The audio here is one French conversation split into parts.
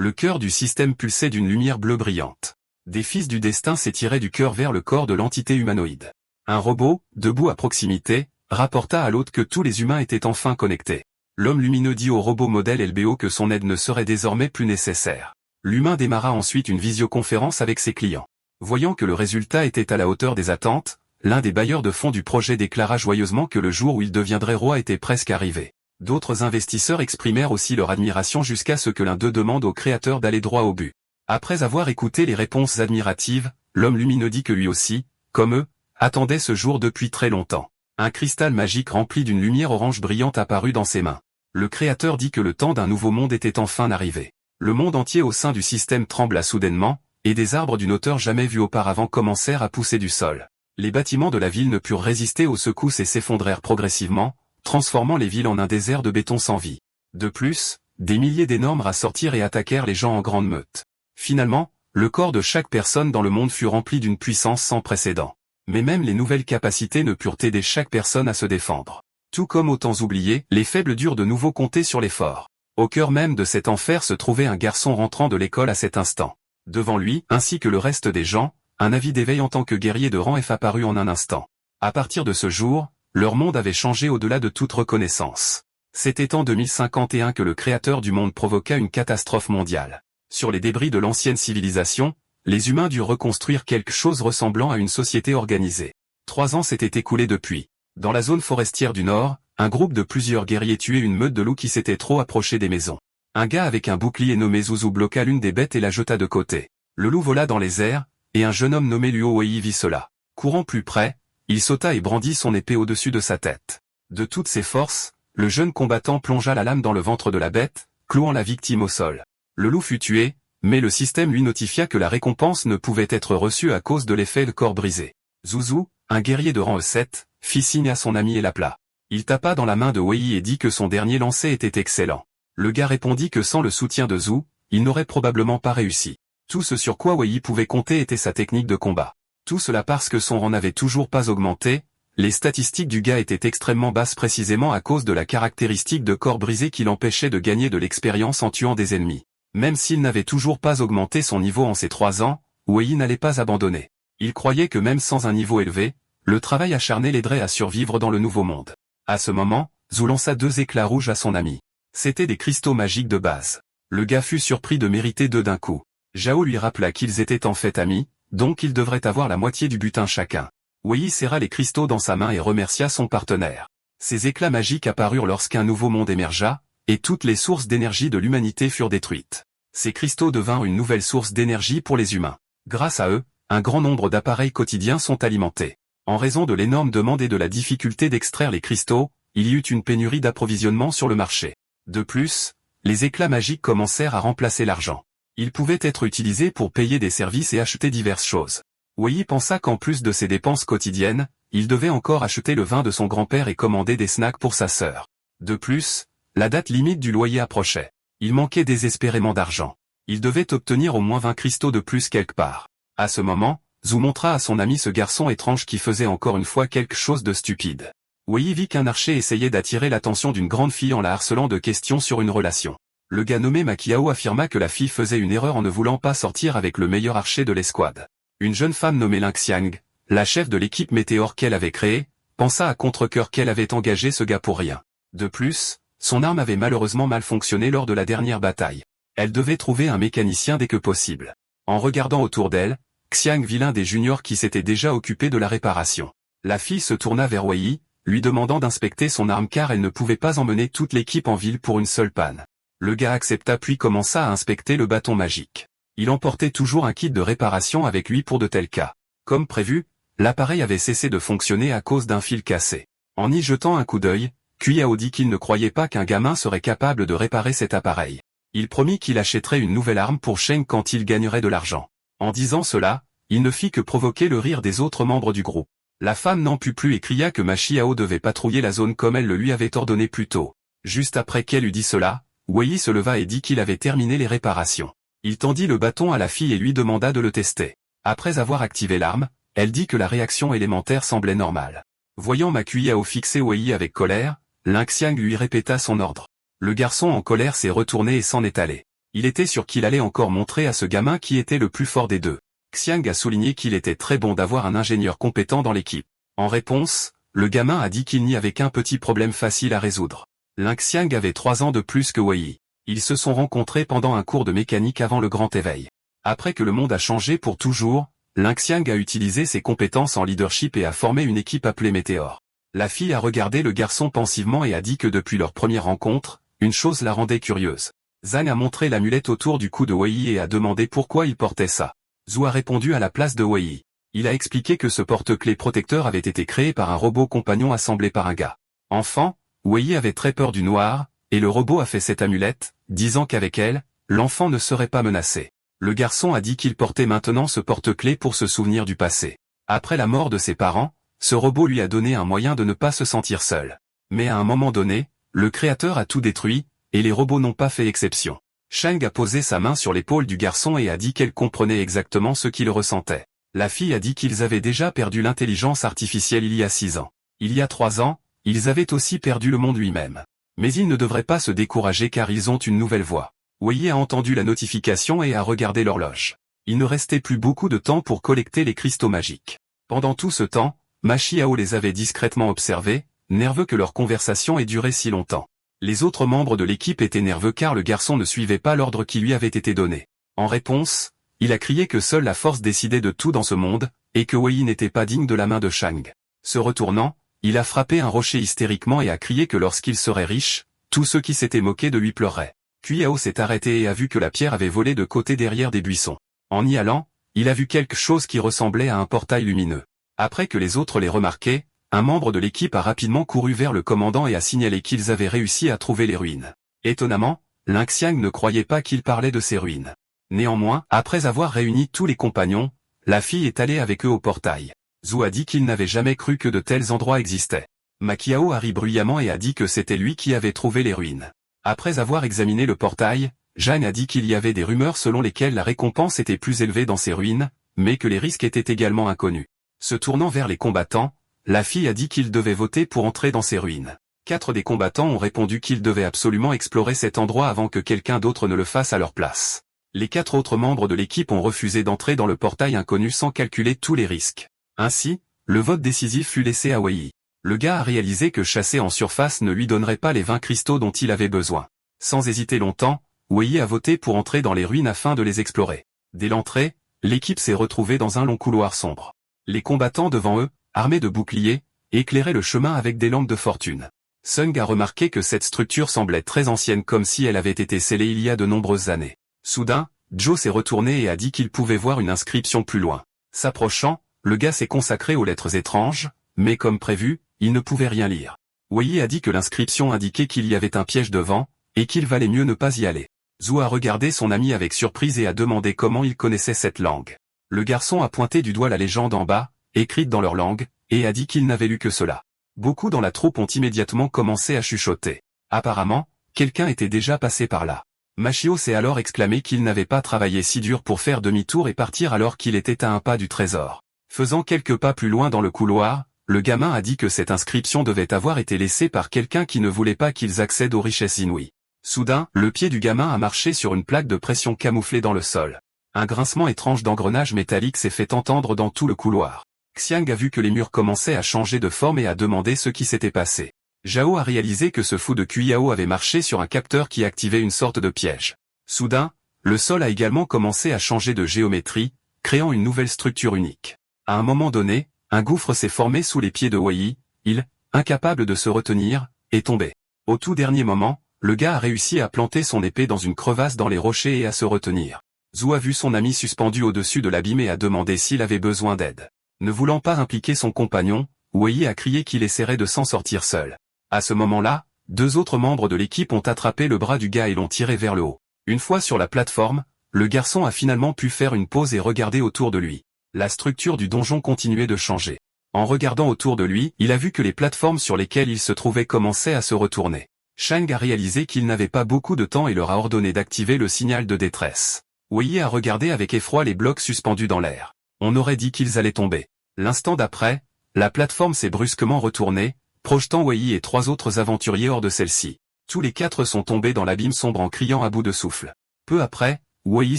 Le cœur du système pulsait d'une lumière bleue brillante. Des fils du destin s'étiraient du cœur vers le corps de l'entité humanoïde. Un robot, debout à proximité, rapporta à l'hôte que tous les humains étaient enfin connectés. L'homme lumineux dit au robot modèle LBO que son aide ne serait désormais plus nécessaire. L'humain démarra ensuite une visioconférence avec ses clients. Voyant que le résultat était à la hauteur des attentes, l'un des bailleurs de fonds du projet déclara joyeusement que le jour où il deviendrait roi était presque arrivé. D'autres investisseurs exprimèrent aussi leur admiration jusqu'à ce que l'un d'eux demande au créateur d'aller droit au but. Après avoir écouté les réponses admiratives, l'homme lumineux dit que lui aussi, comme eux, attendait ce jour depuis très longtemps. Un cristal magique rempli d'une lumière orange brillante apparut dans ses mains. Le créateur dit que le temps d'un nouveau monde était enfin arrivé. Le monde entier au sein du système trembla soudainement, et des arbres d'une hauteur jamais vue auparavant commencèrent à pousser du sol. Les bâtiments de la ville ne purent résister aux secousses et s'effondrèrent progressivement, transformant les villes en un désert de béton sans vie. De plus, des milliers d'énormes rats sortirent et attaquèrent les gens en grande meute. Finalement, le corps de chaque personne dans le monde fut rempli d'une puissance sans précédent. Mais même les nouvelles capacités ne purent aider chaque personne à se défendre. Tout comme aux temps oubliés, les faibles durent de nouveau compter sur les forts. Au cœur même de cet enfer se trouvait un garçon rentrant de l'école à cet instant. Devant lui, ainsi que le reste des gens, un avis d'éveil en tant que guerrier de rang F apparut en un instant. À partir de ce jour, leur monde avait changé au-delà de toute reconnaissance. C'était en 2051 que le créateur du monde provoqua une catastrophe mondiale. Sur les débris de l'ancienne civilisation, les humains durent reconstruire quelque chose ressemblant à une société organisée. 3 ans s'étaient écoulés depuis. Dans la zone forestière du Nord, un groupe de plusieurs guerriers tuait une meute de loups qui s'était trop approchée des maisons. Un gars avec un bouclier nommé Zouzou bloqua l'une des bêtes et la jeta de côté. Le loup vola dans les airs, et un jeune homme nommé Luo Wei vit cela. Courant plus près, il sauta et brandit son épée au-dessus de sa tête. De toutes ses forces, le jeune combattant plongea la lame dans le ventre de la bête, clouant la victime au sol. Le loup fut tué, mais le système lui notifia que la récompense ne pouvait être reçue à cause de l'effet de corps brisé. Zouzou, un guerrier de rang E7, fit signe à son ami et l'appela. Il tapa dans la main de Wei et dit que son dernier lancer était excellent. Le gars répondit que sans le soutien de Zou, il n'aurait probablement pas réussi. Tout ce sur quoi Wei pouvait compter était sa technique de combat. Tout cela parce que son rang n'avait toujours pas augmenté, les statistiques du gars étaient extrêmement basses précisément à cause de la caractéristique de corps brisé qui l'empêchait de gagner de l'expérience en tuant des ennemis. Même s'il n'avait toujours pas augmenté son niveau en ces 3 ans, Wei n'allait pas abandonner. Il croyait que même sans un niveau élevé, le travail acharné l'aiderait à survivre dans le nouveau monde. À ce moment, Zou lança 2 éclats rouges à son ami. C'étaient des cristaux magiques de base. Le gars fut surpris de mériter 2 d'un coup. Zhao lui rappela qu'ils étaient en fait amis, donc ils devraient avoir la moitié du butin chacun. Wei serra les cristaux dans sa main et remercia son partenaire. Ces éclats magiques apparurent lorsqu'un nouveau monde émergea, et toutes les sources d'énergie de l'humanité furent détruites. Ces cristaux devinrent une nouvelle source d'énergie pour les humains. Grâce à eux, un grand nombre d'appareils quotidiens sont alimentés. En raison de l'énorme demande et de la difficulté d'extraire les cristaux, il y eut une pénurie d'approvisionnement sur le marché. De plus, les éclats magiques commencèrent à remplacer l'argent. Ils pouvaient être utilisés pour payer des services et acheter diverses choses. Wei pensa qu'en plus de ses dépenses quotidiennes, il devait encore acheter le vin de son grand-père et commander des snacks pour sa sœur. De plus, la date limite du loyer approchait. Il manquait désespérément d'argent. Il devait obtenir au moins 20 cristaux de plus quelque part. À ce moment, Zou montra à son ami ce garçon étrange qui faisait encore une fois quelque chose de stupide. Wei vit qu'un archer essayait d'attirer l'attention d'une grande fille en la harcelant de questions sur une relation. Le gars nommé Makiao affirma que la fille faisait une erreur en ne voulant pas sortir avec le meilleur archer de l'escouade. Une jeune femme nommée Ling Xiang, la chef de l'équipe météore qu'elle avait créée, pensa à contre-cœur qu'elle avait engagé ce gars pour rien. De plus, son arme avait malheureusement mal fonctionné lors de la dernière bataille. Elle devait trouver un mécanicien dès que possible. En regardant autour d'elle, Xiang vit l'un des juniors qui s'était déjà occupé de la réparation. La fille se tourna vers Wei, lui demandant d'inspecter son arme car elle ne pouvait pas emmener toute l'équipe en ville pour une seule panne. Le gars accepta puis commença à inspecter le bâton magique. Il emportait toujours un kit de réparation avec lui pour de tels cas. Comme prévu, l'appareil avait cessé de fonctionner à cause d'un fil cassé. En y jetant un coup d'œil, Kuyao dit qu'il ne croyait pas qu'un gamin serait capable de réparer cet appareil. Il promit qu'il achèterait une nouvelle arme pour Sheng quand il gagnerait de l'argent. En disant cela, il ne fit que provoquer le rire des autres membres du groupe. La femme n'en put plus et cria que Ma Xiao devait patrouiller la zone comme elle le lui avait ordonné plus tôt. Juste après qu'elle eut dit cela, Wei se leva et dit qu'il avait terminé les réparations. Il tendit le bâton à la fille et lui demanda de le tester. Après avoir activé l'arme, elle dit que la réaction élémentaire semblait normale. Voyant Ma Xiao fixer Wei avec colère, Ling Xiang lui répéta son ordre. Le garçon en colère s'est retourné et s'en est allé. Il était sûr qu'il allait encore montrer à ce gamin qui était le plus fort des deux. Xiang a souligné qu'il était très bon d'avoir un ingénieur compétent dans l'équipe. En réponse, le gamin a dit qu'il n'y avait qu'un petit problème facile à résoudre. Lin Xiang avait 3 ans de plus que Wei Yi. Ils se sont rencontrés pendant un cours de mécanique avant le grand éveil. Après que le monde a changé pour toujours, Lin Xiang a utilisé ses compétences en leadership et a formé une équipe appelée Météor. La fille a regardé le garçon pensivement et a dit que depuis leur première rencontre, une chose la rendait curieuse. Zhang a montré l'amulette autour du cou de Wei Yi et a demandé pourquoi il portait ça. Zhu a répondu à la place de Wei Yi. Il a expliqué que ce porte-clés protecteur avait été créé par un robot compagnon assemblé par un gars. Enfant, Wei Yi avait très peur du noir, et le robot a fait cette amulette, disant qu'avec elle, l'enfant ne serait pas menacé. Le garçon a dit qu'il portait maintenant ce porte-clés pour se souvenir du passé. Après la mort de ses parents, ce robot lui a donné un moyen de ne pas se sentir seul. Mais à un moment donné, le créateur a tout détruit, et les robots n'ont pas fait exception. Sheng a posé sa main sur l'épaule du garçon et a dit qu'elle comprenait exactement ce qu'il ressentait. La fille a dit qu'ils avaient déjà perdu l'intelligence artificielle il y a 6 ans. Il y a 3 ans, ils avaient aussi perdu le monde lui-même. Mais ils ne devraient pas se décourager car ils ont une nouvelle voix. Wei Yi a entendu la notification et a regardé l'horloge. Il ne restait plus beaucoup de temps pour collecter les cristaux magiques. Pendant tout ce temps, Ma Xiao les avait discrètement observés, nerveux que leur conversation ait duré si longtemps. Les autres membres de l'équipe étaient nerveux car le garçon ne suivait pas l'ordre qui lui avait été donné. En réponse, il a crié que seule la force décidait de tout dans ce monde, et que Wei Yi n'était pas digne de la main de Shang. Se retournant, il a frappé un rocher hystériquement et a crié que lorsqu'il serait riche, tous ceux qui s'étaient moqués de lui pleureraient. Kuyao s'est arrêté et a vu que la pierre avait volé de côté derrière des buissons. En y allant, il a vu quelque chose qui ressemblait à un portail lumineux. Après que les autres l'aient remarqué, un membre de l'équipe a rapidement couru vers le commandant et a signalé qu'ils avaient réussi à trouver les ruines. Étonnamment, Lin Xiang ne croyait pas qu'il parlait de ces ruines. Néanmoins, après avoir réuni tous les compagnons, la fille est allée avec eux au portail. Zhu a dit qu'il n'avait jamais cru que de tels endroits existaient. Ma Qiao a ri bruyamment et a dit que c'était lui qui avait trouvé les ruines. Après avoir examiné le portail, Zhang a dit qu'il y avait des rumeurs selon lesquelles la récompense était plus élevée dans ces ruines, mais que les risques étaient également inconnus. Se tournant vers les combattants, la fille a dit qu'ils devaient voter pour entrer dans ces ruines. 4 des combattants ont répondu qu'ils devaient absolument explorer cet endroit avant que quelqu'un d'autre ne le fasse à leur place. Les 4 autres membres de l'équipe ont refusé d'entrer dans le portail inconnu sans calculer tous les risques. Ainsi, le vote décisif fut laissé à Wei Yi. Le gars a réalisé que chasser en surface ne lui donnerait pas les 20 cristaux dont il avait besoin. Sans hésiter longtemps, Wei Yi a voté pour entrer dans les ruines afin de les explorer. Dès l'entrée, l'équipe s'est retrouvée dans un long couloir sombre. Les combattants devant eux, armés de boucliers, éclairaient le chemin avec des lampes de fortune. Sung a remarqué que cette structure semblait très ancienne comme si elle avait été scellée il y a de nombreuses années. Soudain, Joe s'est retourné et a dit qu'il pouvait voir une inscription plus loin. S'approchant, le gars s'est consacré aux lettres étranges, mais comme prévu, il ne pouvait rien lire. Wei Yi a dit que l'inscription indiquait qu'il y avait un piège devant, et qu'il valait mieux ne pas y aller. Zhu a regardé son ami avec surprise et a demandé comment il connaissait cette langue. Le garçon a pointé du doigt la légende en bas, écrite dans leur langue, et a dit qu'il n'avait lu que cela. Beaucoup dans la troupe ont immédiatement commencé à chuchoter. Apparemment, quelqu'un était déjà passé par là. Machio s'est alors exclamé qu'il n'avait pas travaillé si dur pour faire demi-tour et partir alors qu'il était à un pas du trésor. Faisant quelques pas plus loin dans le couloir, le gamin a dit que cette inscription devait avoir été laissée par quelqu'un qui ne voulait pas qu'ils accèdent aux richesses inouïes. Soudain, le pied du gamin a marché sur une plaque de pression camouflée dans le sol. Un grincement étrange d'engrenage métallique s'est fait entendre dans tout le couloir. Xiang a vu que les murs commençaient à changer de forme et a demandé ce qui s'était passé. Zhao a réalisé que ce fou de Kuyao avait marché sur un capteur qui activait une sorte de piège. Soudain, le sol a également commencé à changer de géométrie, créant une nouvelle structure unique. À un moment donné, un gouffre s'est formé sous les pieds de Wei Yi, il, incapable de se retenir, est tombé. Au tout dernier moment, le gars a réussi à planter son épée dans une crevasse dans les rochers et à se retenir. Zhu a vu son ami suspendu au-dessus de l'abîme et a demandé s'il avait besoin d'aide. Ne voulant pas impliquer son compagnon, Wei Yi a crié qu'il essaierait de s'en sortir seul. À ce moment-là, 2 autres membres de l'équipe ont attrapé le bras du gars et l'ont tiré vers le haut. Une fois sur la plateforme, le garçon a finalement pu faire une pause et regarder autour de lui. La structure du donjon continuait de changer. En regardant autour de lui, il a vu que les plateformes sur lesquelles il se trouvait commençaient à se retourner. Shang a réalisé qu'il n'avait pas beaucoup de temps et leur a ordonné d'activer le signal de détresse. Wei Yi a regardé avec effroi les blocs suspendus dans l'air. On aurait dit qu'ils allaient tomber. L'instant d'après, la plateforme s'est brusquement retournée, projetant Wei Yi et 3 autres aventuriers hors de celle-ci. Tous les 4 sont tombés dans l'abîme sombre en criant à bout de souffle. Peu après, Wei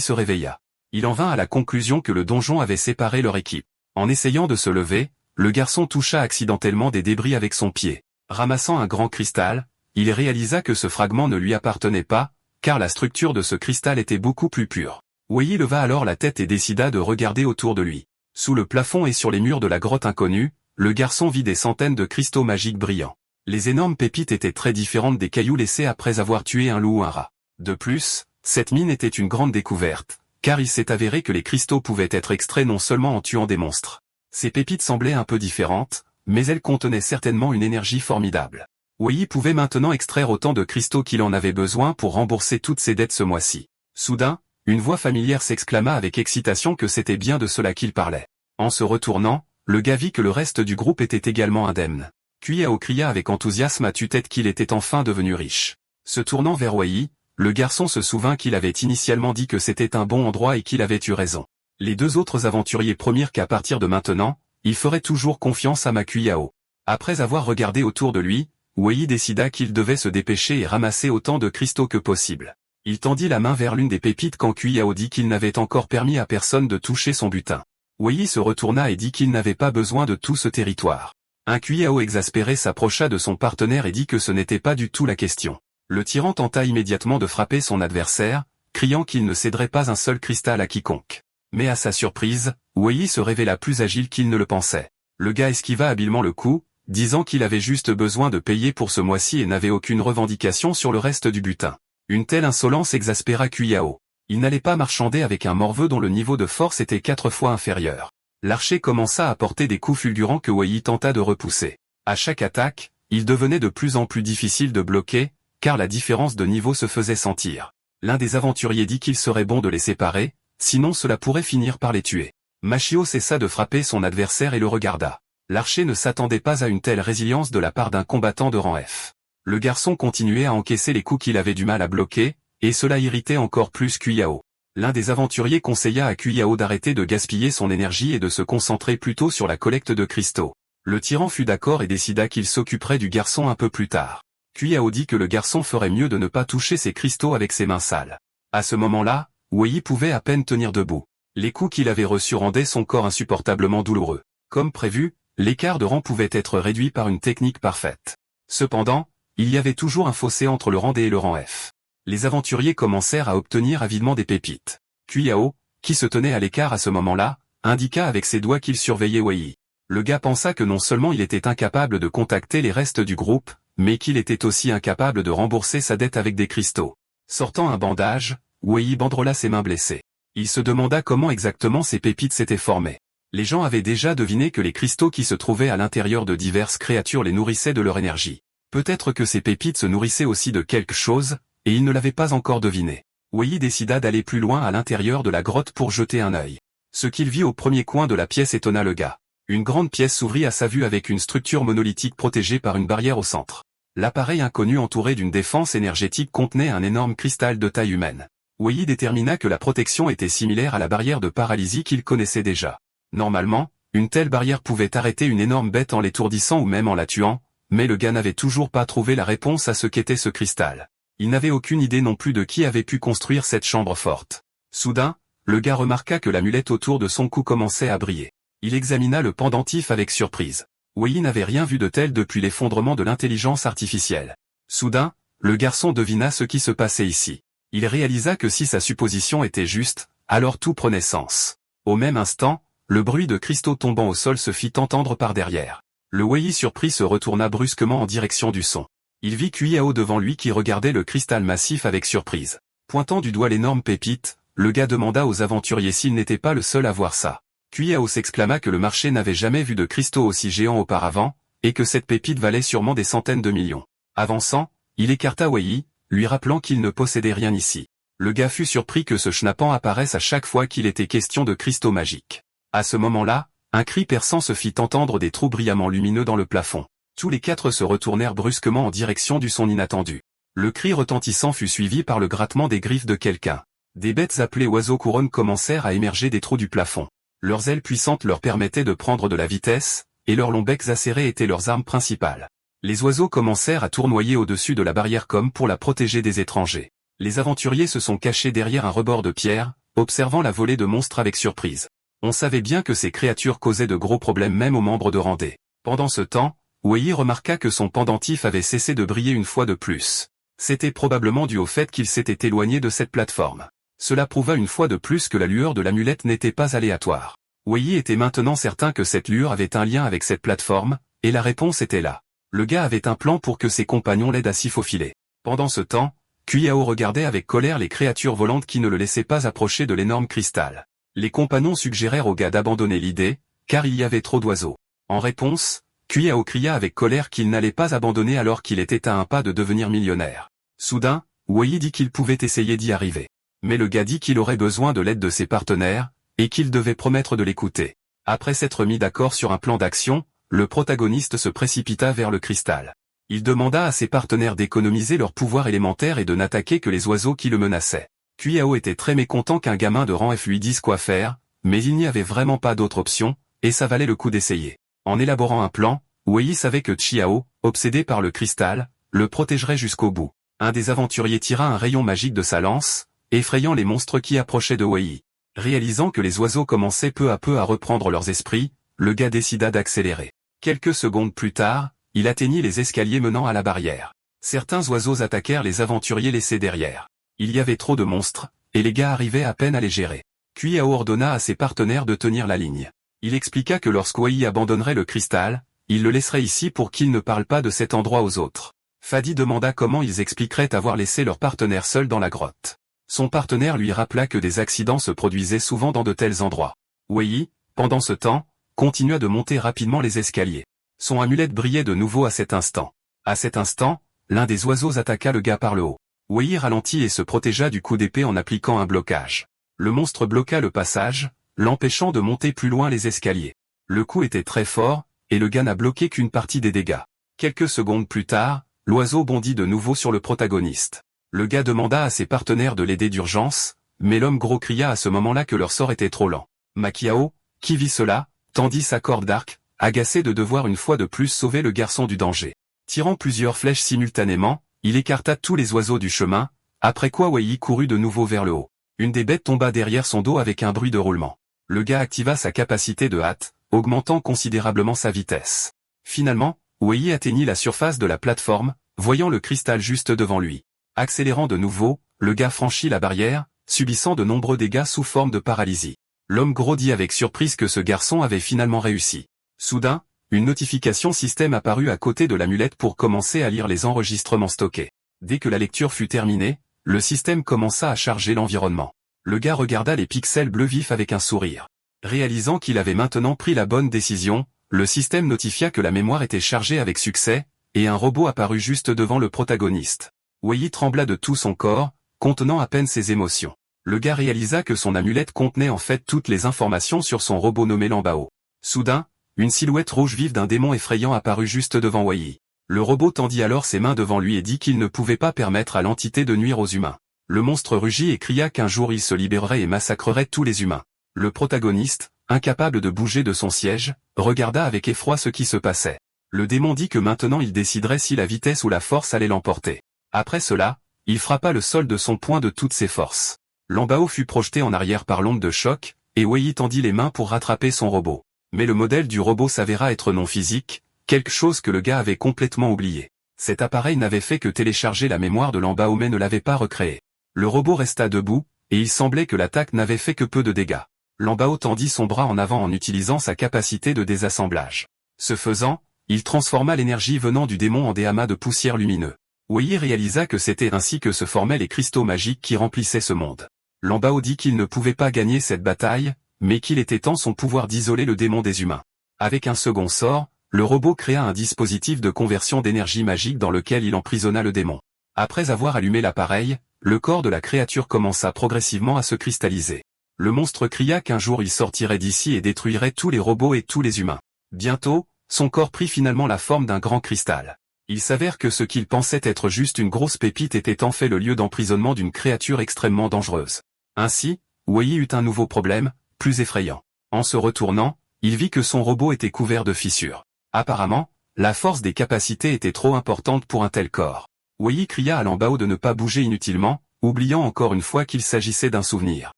se réveilla. Il en vint à la conclusion que le donjon avait séparé leur équipe. En essayant de se lever, le garçon toucha accidentellement des débris avec son pied. Ramassant un grand cristal, il réalisa que ce fragment ne lui appartenait pas, car la structure de ce cristal était beaucoup plus pure. Wei leva alors la tête et décida de regarder autour de lui. Sous le plafond et sur les murs de la grotte inconnue, le garçon vit des centaines de cristaux magiques brillants. Les énormes pépites étaient très différentes des cailloux laissés après avoir tué un loup ou un rat. De plus, cette mine était une grande découverte, car il s'est avéré que les cristaux pouvaient être extraits non seulement en tuant des monstres. Ces pépites semblaient un peu différentes, mais elles contenaient certainement une énergie formidable. Wei pouvait maintenant extraire autant de cristaux qu'il en avait besoin pour rembourser toutes ses dettes ce mois-ci. Soudain, une voix familière s'exclama avec excitation que c'était bien de cela qu'il parlait. En se retournant, le gars vit que le reste du groupe était également indemne. Kuyao cria avec enthousiasme à tue-tête qu'il était enfin devenu riche. Se tournant vers Wei, le garçon se souvint qu'il avait initialement dit que c'était un bon endroit et qu'il avait eu raison. Les deux autres aventuriers promirent qu'à partir de maintenant, ils feraient toujours confiance à Kuyao. Après avoir regardé autour de lui, Wei décida qu'il devait se dépêcher et ramasser autant de cristaux que possible. Il tendit la main vers l'une des pépites quand Kuyao dit qu'il n'avait encore permis à personne de toucher son butin. Wei se retourna et dit qu'il n'avait pas besoin de tout ce territoire. Un Kuyao exaspéré s'approcha de son partenaire et dit que ce n'était pas du tout la question. Le tyran tenta immédiatement de frapper son adversaire, criant qu'il ne céderait pas un seul cristal à quiconque. Mais à sa surprise, Wei se révéla plus agile qu'il ne le pensait. Le gars esquiva habilement le coup, disant qu'il avait juste besoin de payer pour ce mois-ci et n'avait aucune revendication sur le reste du butin. Une telle insolence exaspéra Kuyao. Il n'allait pas marchander avec un morveux dont le niveau de force était 4 fois inférieur. L'archer commença à porter des coups fulgurants que Wei tenta de repousser. À chaque attaque, il devenait de plus en plus difficile de bloquer, car la différence de niveau se faisait sentir. L'un des aventuriers dit qu'il serait bon de les séparer, sinon cela pourrait finir par les tuer. Machio cessa de frapper son adversaire et le regarda. L'archer ne s'attendait pas à une telle résilience de la part d'un combattant de rang F. Le garçon continuait à encaisser les coups qu'il avait du mal à bloquer, et cela irritait encore plus Kuyao. L'un des aventuriers conseilla à Kuyao d'arrêter de gaspiller son énergie et de se concentrer plutôt sur la collecte de cristaux. Le tyran fut d'accord et décida qu'il s'occuperait du garçon un peu plus tard. Kuyao dit que le garçon ferait mieux de ne pas toucher ces cristaux avec ses mains sales. À ce moment-là, Wei pouvait à peine tenir debout. Les coups qu'il avait reçus rendaient son corps insupportablement douloureux. Comme prévu, l'écart de rang pouvait être réduit par une technique parfaite. Cependant, il y avait toujours un fossé entre le rang D et le rang F. Les aventuriers commencèrent à obtenir avidement des pépites. Kuyao, qui se tenait à l'écart à ce moment-là, indiqua avec ses doigts qu'il surveillait Wei. Le gars pensa que non seulement il était incapable de contacter les restes du groupe, mais qu'il était aussi incapable de rembourser sa dette avec des cristaux. Sortant un bandage, Wei banderola ses mains blessées. Il se demanda comment exactement ces pépites s'étaient formées. Les gens avaient déjà deviné que les cristaux qui se trouvaient à l'intérieur de diverses créatures les nourrissaient de leur énergie. Peut-être que ces pépites se nourrissaient aussi de quelque chose, et il ne l'avait pas encore deviné. Wei décida d'aller plus loin à l'intérieur de la grotte pour jeter un œil. Ce qu'il vit au premier coin de la pièce étonna le gars. Une grande pièce s'ouvrit à sa vue avec une structure monolithique protégée par une barrière au centre. L'appareil inconnu entouré d'une défense énergétique contenait un énorme cristal de taille humaine. Wei détermina que la protection était similaire à la barrière de paralysie qu'il connaissait déjà. Normalement, une telle barrière pouvait arrêter une énorme bête en l'étourdissant ou même en la tuant, mais le gars n'avait toujours pas trouvé la réponse à ce qu'était ce cristal. Il n'avait aucune idée non plus de qui avait pu construire cette chambre forte. Soudain, le gars remarqua que l'amulette autour de son cou commençait à briller. Il examina le pendentif avec surprise. Wei n'avait rien vu de tel depuis l'effondrement de l'intelligence artificielle. Soudain, le garçon devina ce qui se passait ici. Il réalisa que si sa supposition était juste, alors tout prenait sens. Au même instant, le bruit de cristaux tombant au sol se fit entendre par derrière. Le Wei surpris se retourna brusquement en direction du son. Il vit Kuyao devant lui qui regardait le cristal massif avec surprise. Pointant du doigt l'énorme pépite, le gars demanda aux aventuriers s'il n'était pas le seul à voir ça. Kuyao s'exclama que le marché n'avait jamais vu de cristaux aussi géants auparavant, et que cette pépite valait sûrement des centaines de millions. Avançant, il écarta Wei, lui rappelant qu'il ne possédait rien ici. Le gars fut surpris que ce schnappant apparaisse à chaque fois qu'il était question de cristaux magiques. À ce moment-là, un cri perçant se fit entendre des trous brillamment lumineux dans le plafond. Tous les 4 se retournèrent brusquement en direction du son inattendu. Le cri retentissant fut suivi par le grattement des griffes de quelqu'un. Des bêtes appelées oiseaux couronnes commencèrent à émerger des trous du plafond. Leurs ailes puissantes leur permettaient de prendre de la vitesse, et leurs longs becs acérés étaient leurs armes principales. Les oiseaux commencèrent à tournoyer au-dessus de la barrière comme pour la protéger des étrangers. Les aventuriers se sont cachés derrière un rebord de pierre, observant la volée de monstres avec surprise. On savait bien que ces créatures causaient de gros problèmes même aux membres de Randé. Pendant ce temps, Wei remarqua que son pendentif avait cessé de briller une fois de plus. C'était probablement dû au fait qu'il s'était éloigné de cette plateforme. Cela prouva une fois de plus que la lueur de l'amulette n'était pas aléatoire. Wei était maintenant certain que cette lueur avait un lien avec cette plateforme, et la réponse était là. Le gars avait un plan pour que ses compagnons l'aident à s'y faufiler. Pendant ce temps, Kuyao regardait avec colère les créatures volantes qui ne le laissaient pas approcher de l'énorme cristal. Les compagnons suggérèrent au gars d'abandonner l'idée, car il y avait trop d'oiseaux. En réponse, Kuyao cria avec colère qu'il n'allait pas abandonner alors qu'il était à un pas de devenir millionnaire. Soudain, Wei dit qu'il pouvait essayer d'y arriver. Mais le gars dit qu'il aurait besoin de l'aide de ses partenaires, et qu'il devait promettre de l'écouter. Après s'être mis d'accord sur un plan d'action, le protagoniste se précipita vers le cristal. Il demanda à ses partenaires d'économiser leur pouvoir élémentaire et de n'attaquer que les oiseaux qui le menaçaient. Kuyao était très mécontent qu'un gamin de rang F lui dise quoi faire, mais il n'y avait vraiment pas d'autre option, et ça valait le coup d'essayer. En élaborant un plan, Wei savait que Chiao, obsédé par le cristal, le protégerait jusqu'au bout. Un des aventuriers tira un rayon magique de sa lance, effrayant les monstres qui approchaient de Wei. Réalisant que les oiseaux commençaient peu à peu à reprendre leurs esprits, le gars décida d'accélérer. Quelques secondes plus tard, il atteignit les escaliers menant à la barrière. Certains oiseaux attaquèrent les aventuriers laissés derrière. Il y avait trop de monstres, et les gars arrivaient à peine à les gérer. Kuyao ordonna à ses partenaires de tenir la ligne. Il expliqua que lorsqu'Wei abandonnerait le cristal, il le laisserait ici pour qu'il ne parle pas de cet endroit aux autres. Fadi demanda comment ils expliqueraient avoir laissé leur partenaire seul dans la grotte. Son partenaire lui rappela que des accidents se produisaient souvent dans de tels endroits. Wei, pendant ce temps, continua de monter rapidement les escaliers. Son amulette brillait de nouveau à cet instant. À cet instant, l'un des oiseaux attaqua le gars par le haut. Wei ralentit et se protégea du coup d'épée en appliquant un blocage. Le monstre bloqua le passage, l'empêchant de monter plus loin les escaliers. Le coup était très fort, et le gars n'a bloqué qu'une partie des dégâts. Quelques secondes plus tard, l'oiseau bondit de nouveau sur le protagoniste. Le gars demanda à ses partenaires de l'aider d'urgence, mais l'homme gros cria à ce moment-là que leur sort était trop lent. Makiao, qui vit cela, tendit sa corde d'arc, agacé de devoir une fois de plus sauver le garçon du danger. Tirant plusieurs flèches simultanément, il écarta tous les oiseaux du chemin, après quoi Wei courut de nouveau vers le haut. Une des bêtes tomba derrière son dos avec un bruit de roulement. Le gars activa sa capacité de hâte, augmentant considérablement sa vitesse. Finalement, Wei atteignit la surface de la plateforme, voyant le cristal juste devant lui. Accélérant de nouveau, le gars franchit la barrière, subissant de nombreux dégâts sous forme de paralysie. L'homme gros dit avec surprise que ce garçon avait finalement réussi. Soudain, une notification système apparut à côté de l'amulette pour commencer à lire les enregistrements stockés. Dès que la lecture fut terminée, le système commença à charger l'environnement. Le gars regarda les pixels bleus vifs avec un sourire. Réalisant qu'il avait maintenant pris la bonne décision, le système notifia que la mémoire était chargée avec succès, et un robot apparut juste devant le protagoniste. Wei trembla de tout son corps, contenant à peine ses émotions. Le gars réalisa que son amulette contenait en fait toutes les informations sur son robot nommé Lambao. Soudain, une silhouette rouge vive d'un démon effrayant apparut juste devant Wei. Le robot tendit alors ses mains devant lui et dit qu'il ne pouvait pas permettre à l'entité de nuire aux humains. Le monstre rugit et cria qu'un jour il se libérerait et massacrerait tous les humains. Le protagoniste, incapable de bouger de son siège, regarda avec effroi ce qui se passait. Le démon dit que maintenant il déciderait si la vitesse ou la force allait l'emporter. Après cela, il frappa le sol de son poing de toutes ses forces. Lambao fut projeté en arrière par l'onde de choc, et Wei tendit les mains pour rattraper son robot. Mais le modèle du robot s'avéra être non physique, quelque chose que le gars avait complètement oublié. Cet appareil n'avait fait que télécharger la mémoire de Lambao mais ne l'avait pas recréé. Le robot resta debout, et il semblait que l'attaque n'avait fait que peu de dégâts. Lambao tendit son bras en avant en utilisant sa capacité de désassemblage. Ce faisant, il transforma l'énergie venant du démon en des amas de poussière lumineux. Wei réalisa que c'était ainsi que se formaient les cristaux magiques qui remplissaient ce monde. Lambao dit qu'il ne pouvait pas gagner cette bataille, mais qu'il était temps son pouvoir d'isoler le démon des humains. Avec un second sort, le robot créa un dispositif de conversion d'énergie magique dans lequel il emprisonna le démon. Après avoir allumé l'appareil, le corps de la créature commença progressivement à se cristalliser. Le monstre cria qu'un jour il sortirait d'ici et détruirait tous les robots et tous les humains. Bientôt, son corps prit finalement la forme d'un grand cristal. Il s'avère que ce qu'il pensait être juste une grosse pépite était en fait le lieu d'emprisonnement d'une créature extrêmement dangereuse. Ainsi, Wei eut un nouveau problème, plus effrayant. En se retournant, il vit que son robot était couvert de fissures. Apparemment, la force des capacités était trop importante pour un tel corps. Wei cria à Lambao de ne pas bouger inutilement, oubliant encore une fois qu'il s'agissait d'un souvenir.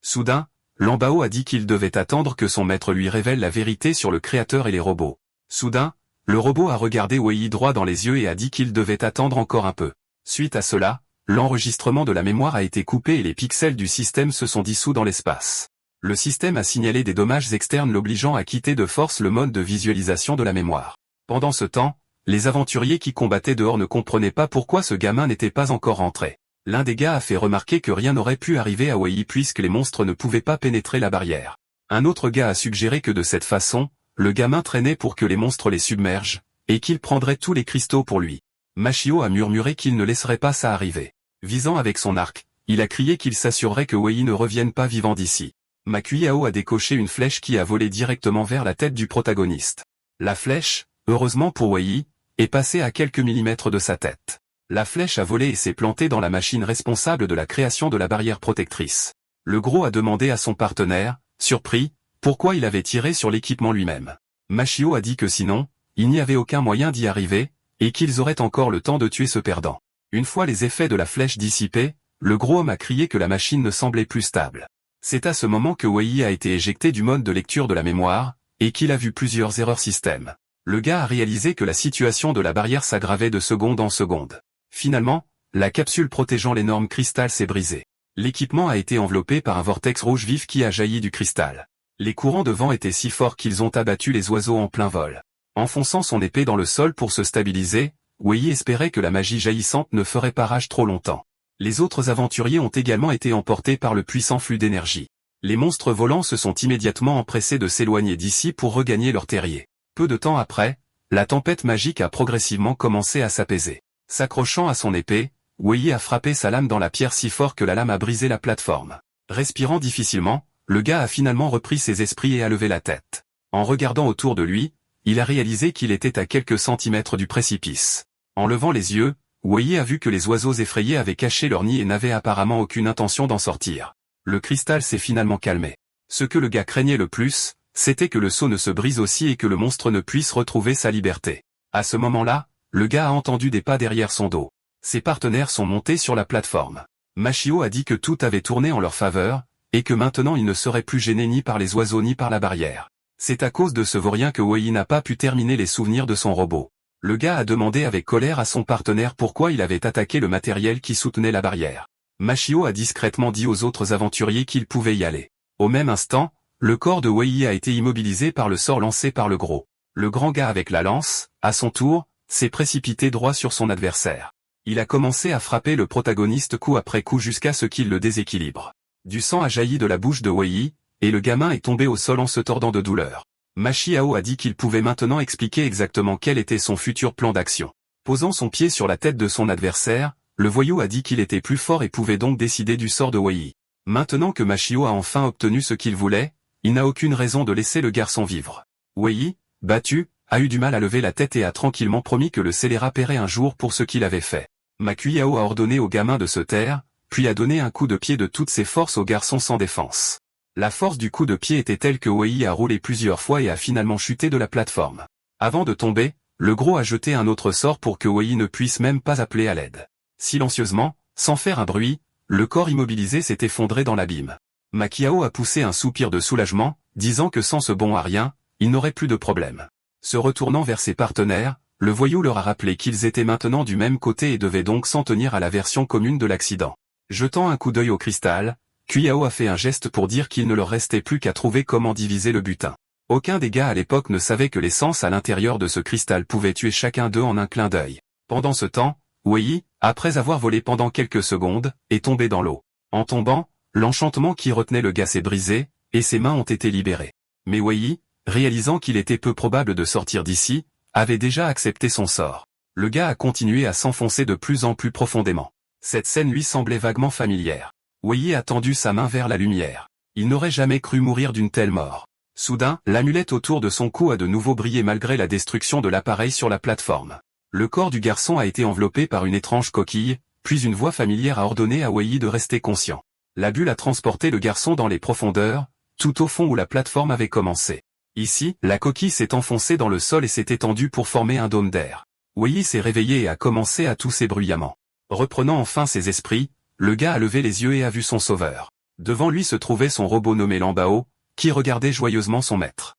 Soudain, Lambao a dit qu'il devait attendre que son maître lui révèle la vérité sur le créateur et les robots. Soudain, le robot a regardé Wei droit dans les yeux et a dit qu'il devait attendre encore un peu. Suite à cela, l'enregistrement de la mémoire a été coupé et les pixels du système se sont dissous dans l'espace. Le système a signalé des dommages externes l'obligeant à quitter de force le mode de visualisation de la mémoire. Pendant ce temps, les aventuriers qui combattaient dehors ne comprenaient pas pourquoi ce gamin n'était pas encore rentré. L'un des gars a fait remarquer que rien n'aurait pu arriver à Wei puisque les monstres ne pouvaient pas pénétrer la barrière. Un autre gars a suggéré que de cette façon, le gamin traînait pour que les monstres les submergent, et qu'il prendrait tous les cristaux pour lui. Machio a murmuré qu'il ne laisserait pas ça arriver. Visant avec son arc, il a crié qu'il s'assurerait que Wei ne revienne pas vivant d'ici. Makuyao a décoché une flèche qui a volé directement vers la tête du protagoniste. La flèche, heureusement pour Wei, est passée à quelques millimètres de sa tête. La flèche a volé et s'est plantée dans la machine responsable de la création de la barrière protectrice. Le gros a demandé à son partenaire, surpris, pourquoi il avait tiré sur l'équipement lui-même. Machio a dit que sinon, il n'y avait aucun moyen d'y arriver, et qu'ils auraient encore le temps de tuer ce perdant. Une fois les effets de la flèche dissipés, le gros homme a crié que la machine ne semblait plus stable. C'est à ce moment que Wei a été éjecté du mode de lecture de la mémoire, et qu'il a vu plusieurs erreurs système. Le gars a réalisé que la situation de la barrière s'aggravait de seconde en seconde. Finalement, la capsule protégeant l'énorme cristal s'est brisée. L'équipement a été enveloppé par un vortex rouge vif qui a jailli du cristal. Les courants de vent étaient si forts qu'ils ont abattu les oiseaux en plein vol. Enfonçant son épée dans le sol pour se stabiliser, Wei espérait que la magie jaillissante ne ferait pas rage trop longtemps. Les autres aventuriers ont également été emportés par le puissant flux d'énergie. Les monstres volants se sont immédiatement empressés de s'éloigner d'ici pour regagner leur terrier. Peu de temps après, la tempête magique a progressivement commencé à s'apaiser. S'accrochant à son épée, Wei a frappé sa lame dans la pierre si fort que la lame a brisé la plateforme. Respirant difficilement, le gars a finalement repris ses esprits et a levé la tête. En regardant autour de lui, il a réalisé qu'il était à quelques centimètres du précipice. En levant les yeux, Wei a vu que les oiseaux effrayés avaient caché leur nid et n'avaient apparemment aucune intention d'en sortir. Le cristal s'est finalement calmé. Ce que le gars craignait le plus, c'était que le seau ne se brise aussi et que le monstre ne puisse retrouver sa liberté. À ce moment-là, le gars a entendu des pas derrière son dos. Ses partenaires sont montés sur la plateforme. Machio a dit que tout avait tourné en leur faveur, et que maintenant il ne serait plus gêné ni par les oiseaux ni par la barrière. C'est à cause de ce vaurien que Wei n'a pas pu terminer les souvenirs de son robot. Le gars a demandé avec colère à son partenaire pourquoi il avait attaqué le matériel qui soutenait la barrière. Machio a discrètement dit aux autres aventuriers qu'ils pouvaient y aller. Au même instant, le corps de Wei a été immobilisé par le sort lancé par le gros. Le grand gars avec la lance, à son tour, s'est précipité droit sur son adversaire. Il a commencé à frapper le protagoniste coup après coup jusqu'à ce qu'il le déséquilibre. Du sang a jailli de la bouche de Wei, et le gamin est tombé au sol en se tordant de douleur. Machiao a dit qu'il pouvait maintenant expliquer exactement quel était son futur plan d'action. Posant son pied sur la tête de son adversaire, le voyou a dit qu'il était plus fort et pouvait donc décider du sort de Wei. Maintenant que Machio a enfin obtenu ce qu'il voulait, il n'a aucune raison de laisser le garçon vivre. Wei, battu, a eu du mal à lever la tête et a tranquillement promis que le scélérat paierait un jour pour ce qu'il avait fait. Makuyao a ordonné au gamin de se taire, puis a donné un coup de pied de toutes ses forces au garçon sans défense. La force du coup de pied était telle que Wei a roulé plusieurs fois et a finalement chuté de la plateforme. Avant de tomber, le gros a jeté un autre sort pour que Wei ne puisse même pas appeler à l'aide. Silencieusement, sans faire un bruit, le corps immobilisé s'est effondré dans l'abîme. Makuyao a poussé un soupir de soulagement, disant que sans ce bon à rien, il n'aurait plus de problème. Se retournant vers ses partenaires, le voyou leur a rappelé qu'ils étaient maintenant du même côté et devaient donc s'en tenir à la version commune de l'accident. Jetant un coup d'œil au cristal, Kuyao a fait un geste pour dire qu'il ne leur restait plus qu'à trouver comment diviser le butin. Aucun des gars à l'époque ne savait que l'essence à l'intérieur de ce cristal pouvait tuer chacun d'eux en un clin d'œil. Pendant ce temps, Wei, après avoir volé pendant quelques secondes, est tombé dans l'eau. En tombant, l'enchantement qui retenait le gars s'est brisé, et ses mains ont été libérées. Mais Wei, réalisant qu'il était peu probable de sortir d'ici, avait déjà accepté son sort. Le gars a continué à s'enfoncer de plus en plus profondément. Cette scène lui semblait vaguement familière. Wei a tendu sa main vers la lumière. Il n'aurait jamais cru mourir d'une telle mort. Soudain, l'amulette autour de son cou a de nouveau brillé malgré la destruction de l'appareil sur la plateforme. Le corps du garçon a été enveloppé par une étrange coquille, puis une voix familière a ordonné à Wei de rester conscient. La bulle a transporté le garçon dans les profondeurs, tout au fond où la plateforme avait commencé. Ici, la coquille s'est enfoncée dans le sol et s'est étendue pour former un dôme d'air. Wei s'est réveillé et a commencé à tousser bruyamment. Reprenant enfin ses esprits, Le gars a levé les yeux et a vu son sauveur. Devant lui se trouvait son robot nommé Lambao, qui regardait joyeusement son maître.